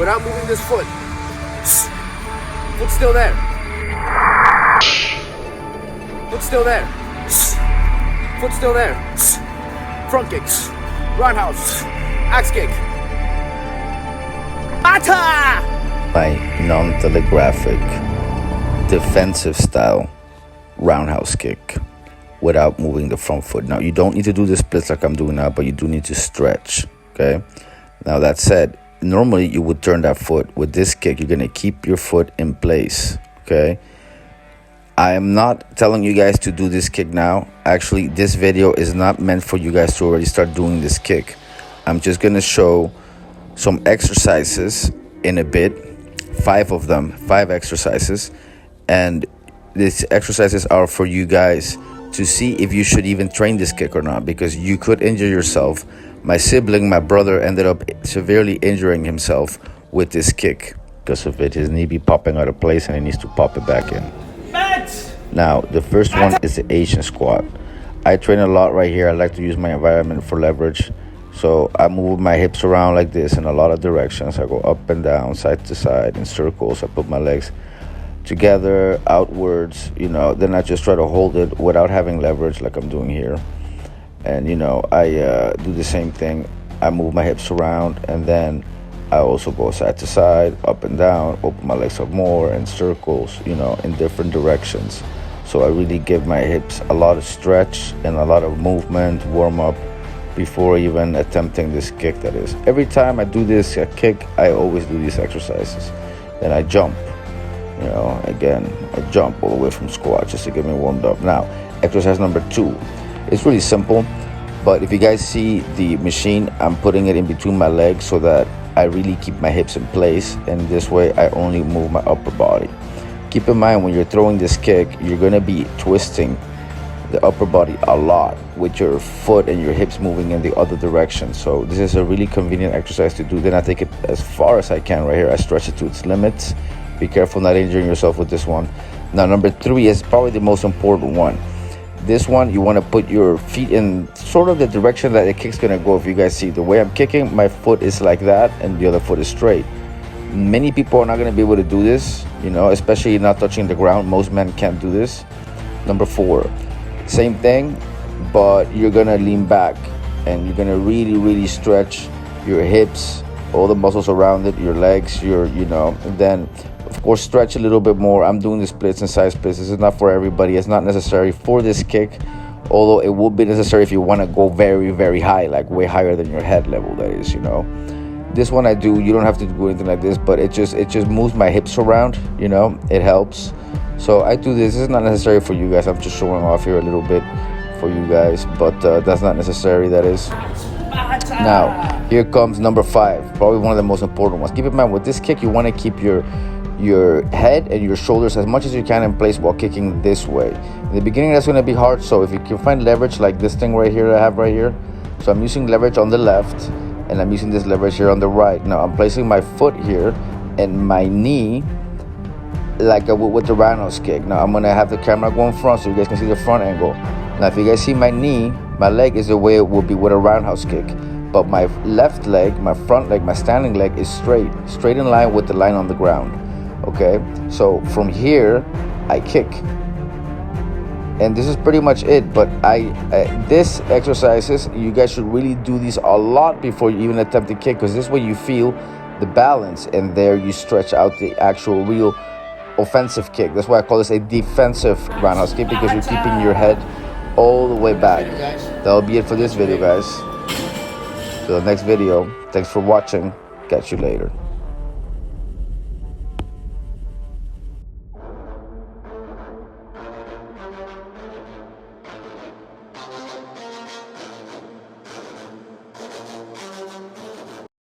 without moving this foot. Foot still there. Foot still there. Foot still there. Front kicks. Roundhouse. Axe kick. Ata! My non-telegraphic defensive style roundhouse kick without moving the front foot. Now, you don't need to do the splits like I'm doing now, but you do need to stretch, okay? Now, that said, normally you would turn that foot. With this kick, you're going to keep your foot in place, okay? I am not telling you guys to do this kick now. Actually, this video is not meant for you guys to already start doing this kick. I'm just going to show some exercises in a bit, 5 of them, 5 exercises, and these exercises are for you guys to see if you should even train this kick or not, because you could injure yourself. My sibling, my brother, ended up severely injuring himself with this kick because of it. His knee be popping out of place and he needs to pop it back in. Now, the first one is the Asian squat. I train a lot right here. I like to use my environment for leverage. So I move my hips around like this in a lot of directions. I go up and down, side to side, in circles. I put my legs together, outwards, you know. Then I just try to hold it without having leverage like I'm doing here. And, you know, I do the same thing. I move my hips around, and then I also go side to side, up and down, open my legs up more in circles, you know, in different directions. So I really give my hips a lot of stretch and a lot of movement, warm up, before even attempting this kick, that is. Every time I do this kick, I always do these exercises. Then I jump, you know, again, I jump all the way from squat just to get me warmed up. Now, exercise number 2. It's really simple, but if you guys see the machine, I'm putting it in between my legs so that I really keep my hips in place, and this way I only move my upper body. Keep in mind, when you're throwing this kick, you're going to be twisting the upper body a lot with your foot and your hips moving in the other direction. So this is a really convenient exercise to do. Then I take it as far as I can right here. I stretch it to its limits. Be careful not injuring yourself with this one. Now, number 3 is probably the most important one. This one, you want to put your feet in sort of the direction that the kick's going to go. If you guys see the way I'm kicking, my foot is like that and the other foot is straight. Many people are not going to be able to do this, you know, especially not touching the ground. Most men can't do this. Number 4, same thing, but you're gonna lean back and you're gonna really stretch your hips, all the muscles around it, your legs, you know, and then of course stretch a little bit more. I'm doing the splits and side splits. This is not for everybody. It's not necessary for this kick, although it will be necessary if you want to go very high, like way higher than your head level, that is, you know. This one I do, you don't have to do anything like this, but it just moves my hips around, you know, it helps. So I do this. This is not necessary for you guys. I'm just showing off here a little bit for you guys, but that's not necessary, that is. Now, here comes number 5, probably one of the most important ones. Keep in mind, with this kick, you want to keep your head and your shoulders as much as you can in place while kicking this way. In the beginning, that's going to be hard, so if you can find leverage like this thing right here that I have right here. So I'm using leverage on the left, and I'm using this leverage here on the right. Now, I'm placing my foot here and my knee like with the roundhouse kick. Now I'm gonna have the camera go in front so you guys can see the front angle. Now if you guys see my knee, my leg is the way it will be with a roundhouse kick, but my left leg, my front leg, my standing leg is straight in line with the line on the ground. Okay, so from here I kick, and this is pretty much it. But this exercises, you guys should really do these a lot before you even attempt to kick, because this way you feel the balance, and there you stretch out the actual real offensive kick. That's why I call this a defensive roundhouse kick, because you're keeping your head all the way back. That'll be it for this video, guys. Till the next video, thanks for watching. Catch you later.